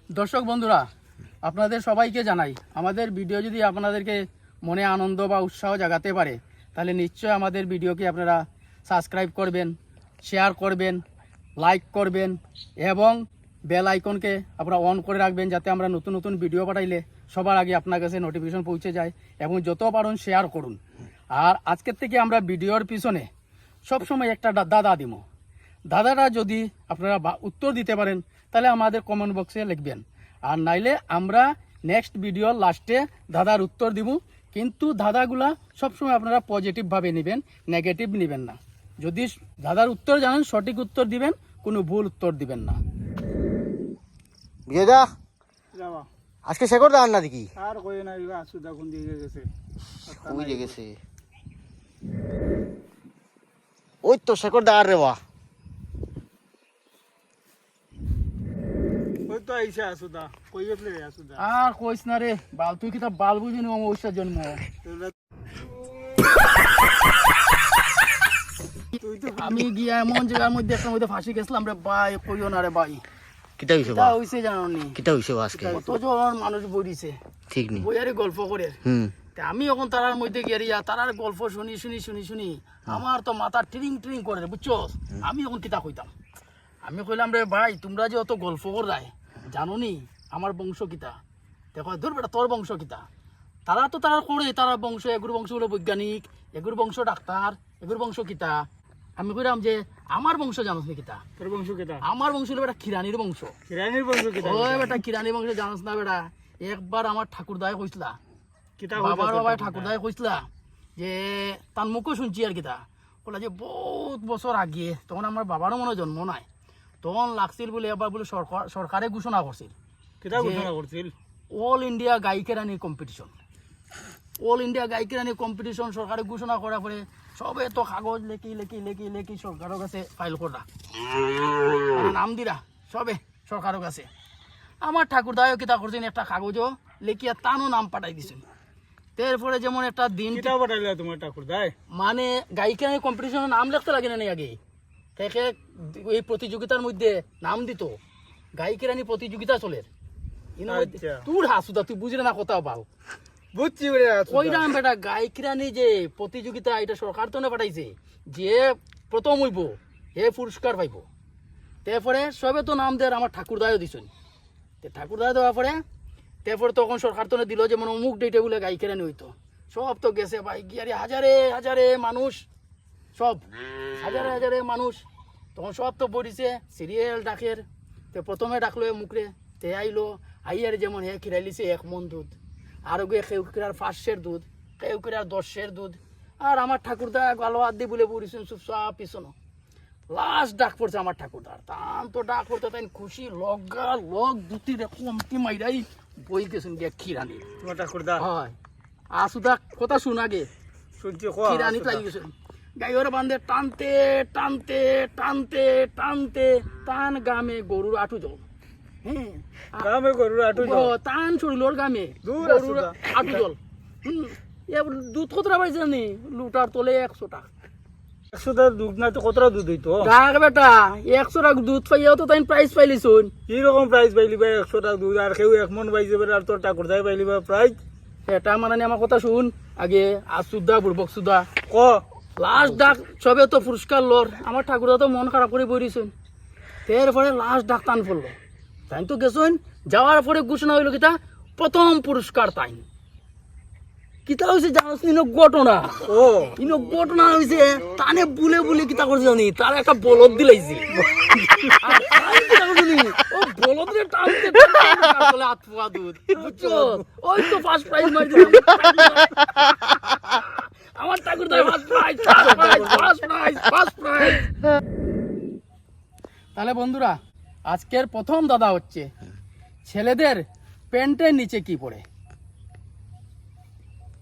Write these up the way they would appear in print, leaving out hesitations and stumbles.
দর্শক বন্ধুরা, আপনাদের সবাইকে জানাই, আমাদের ভিডিও যদি আপনাদেরকে মনে আনন্দ বা উৎসাহ জাগাতে পারে তাহলে নিশ্চয় আমাদের ভিডিওকে আপনারা সাবস্ক্রাইব করবেন, শেয়ার করবেন, লাইক করবেন এবং বেল আইকনকে আপনারা অন করে রাখবেন, যাতে আমরা নতুন নতুন ভিডিও পাঠাইলে সবার আগে আপনার কাছে নোটিফিকেশন পৌঁছে যায়। এবং যত পারুন শেয়ার করুন। আর আজকের থেকে আমরা ভিডিওর পিছনে সবসময় একটা দাদা দিব। দাদাটা যদি আপনারা উত্তর দিতে পারেন তাহলে আমাদের কমেন্ট বক্সে লিখবেন, আর নাইলে আমরা নেক্সট ভিডিওর লাস্টে দাদার উত্তর দিব। কিন্তু দাদাগুলা সবসময় আপনারা পজিটিভভাবে নেবেন, নেগেটিভ নেবেন না। যদি দাদার উত্তর জানেন সঠিক উত্তর দিবেন, কোনো ভুল উত্তর দিবেন না। বিজয়দা আজকে শেখর দা আন্না দেখি আর কই না আসুদা কোন দিকে গেছে, ওই যে গেছে। ওই তো শেখর দা আর রে বা ওই তো আইসা আসুদা কই গেছে আসুদা। আর কইস না রে বাল, তুই কি তা বাল বুঝিনি অমাবস্যার জন্ম। আমি গিয়া এমন জায়গার মধ্যে একটা মধ্যে ফাঁসি গেছিলাম রে ভাই, কইও না রে ভাই। কিটা হইছে তা বা হইছে জানি কিটা হইছে বা আজকে কতজন মানুষ বইছে ঠিক নি বইয়ারে গল্প করে। তা আমি এখন তারার মধ্যে গিয়া তারার গল্প শুনি শুনি শুনি শুনি আমার তো মাথা ট্রিং ট্রিং করে রে, বুঝছো? আমি এখন কিতা কইতাম, আমি কইলাম রে ভাই তোমরা যে অত গল্প করাই জানো নি আমার বংশ কিতা? দেখো ধর বেটা তোর বংশ কিতা? তারা তো তারা করে, তারা বংশ এগুর বংশ হলো বৈজ্ঞানিক, এগুর বংশ ডাক্তার, এগুর বংশ কিতা? আমি কইলাম যে আমার বংশ জানোস নি কিতা? তোর বংশ কেটা? আমার বংশ হলো বেটা কিরানির বংশ। কিরানির বংশ কেটা? ওই বেটা কিরানির বংশ জানোস না বেটা? একবার আমার ঠাকুরদায় কইসলা, কিতা বাবার বাবা ঠাকুরদায় কইসলা যে তার মুখও শুনছি আর কিতা বলা যে বহুত বছর আগে, তখন আমার বাবারও মনে হয় জন্ম নাই, তখন লাগছিল বলে এবার বলে সরকারে ঘোষণা করছিল কিতা ঘোষণা করছিল? অল ইন্ডিয়া গায়িকেরানি কম্পিটিশন। অল ইন্ডিয়া গায়িকেরানি কম্পিটিশন সরকারে ঘোষণা করার পরে সবে তো কাগজ লেখি লেখি লেখি লেখি সরকারের কাছে ফাইল করা, নাম দিরা সবে সরকারের কাছে। আমার ঠাকুরদায়ও কিতা করছেন, একটা কাগজও লেখিয়া তানও নাম পাঠাই দিছেন। তারপরে যেমন একটা দিন কিতা পাঠাইলা তোমার ঠাকুর দাই? মানে গায়িকেরানি কম্পিটিশনের নাম লিখতে লাগে না আগে থেকে, এই প্রতিযোগিতার মধ্যে নাম দিত। গায়িকেরানি প্রতিযোগিতা চলে তোর হাসুদা, তুই বুঝলে না কথা পাও। বুঝছি কইরাম বেটা গায়িকরানি যে প্রতিযোগিতা এটা সরকার তো না পাঠাইছে, যে প্রথম হইব হে পুরস্কার পাইব। তারপরে সবে তো নাম দেয় আমার ঠাকুরদায়ও দিছেন। ঠাকুরদায় দেওয়ার পরে তারপরে তখন সরকার তো দিল যে মানে অমুক ডেটে বলে গায়িকেরানি হইতো। সব তো গেছে ভাই গিয়ারি হাজারে হাজারে মানুষ, সব হাজারে হাজারে মানুষ তখন সব তো পড়িছে সিরিয়াল ডাকের। তো প্রথমে ডাকলো মুখরে, তে আইলো আইয়ার যেমন হে খিরাইলিছে 1 মন দুধ, আর ওকে কেউ কিরার 500 দুধ, কেউ কিরার 10 দুধ। আর আমার ঠাকুরদা গালো হাত দিয়ে বলে পড়িছেন চুপচাপ পিছনো। লাস্ট ডাক পড়ছে আমার ঠাকুরদার, তান তো ডাক পড়তে তাই খুশি লগা লগ দুটি কমতি মাইরাই বই গেছেন গিয়া খিরানি। তোমার ঠাকুর দা হয় আসুদা কথা শুন আগে, শুনছি খিরানি লাগি গেছেন। গাইর বান্ধে টানতে টানতে টানতে টানতে টান গামে গরুর আটু জল। হ্যাঁ গামে গরুর আটু জল, টান শরীর গামে দূর গরুর আটু জল। দুধ কতটা পাইছে নি? লুটার তোলে 100 টাকা। 100 টাকা দুধ না তো কতটা দুধ হইতো? ডাক বেটা 100 টাকা দুধ পাইয়াও তো তাই প্রাইস পাইলি শুন। কি রকম প্রাইস পাইলি ভাই? 100 টাকা দুধ আর কেউ 1 মন পাইছে আর তোর ঠাকুর দাই পাইলি ভাই প্রাইস? এটা মানে আমার কথা শুন আগে। আসুদা বুড়বক সুদা ক লাস্ট ডাক সবে তো পুরস্কার লর, আমার ঠাকুরা তো মন খারাপ করে বইরিছেন। এরপরে লাস্ট ডাক টান পড়লো, তাই তো গেছেন। যাওয়ার পরে ঘোষণা হইলো কিতা প্রথম পুরস্কার তাই। কিতা হয়েছে জানোস ইনো ঘটনা? ও ইনো ঘটনা হয়েছে টানে বুলে বুলে কিতা করছে জানি, তার একটা বলদ দিলাইছে। ও বলদ রে টানতে টানতে হাত পোয়া দুধ, বুঝছো? ওই তো ফার্স্ট প্রাইজ মারি দিলাম আমার ঠাকুর দাই first prize first prize first prize. তাহলে বন্ধুরা আজকের প্রথম দাদা হচ্ছে ছেলেদের প্যান্টের নিচে কি পড়ে?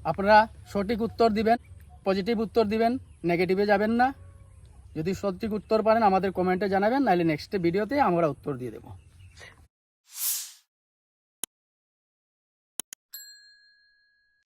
আপনারা সঠিক উত্তর দিবেন, পজিটিভ উত্তর দিবেন, নেগেটিভে যাবেন না। যদি সঠিক উত্তর পারেন আমাদের কমেন্টে জানাবেন, নাহলে নেক্সট ভিডিওতে আমরা উত্তর দিয়ে দেবো।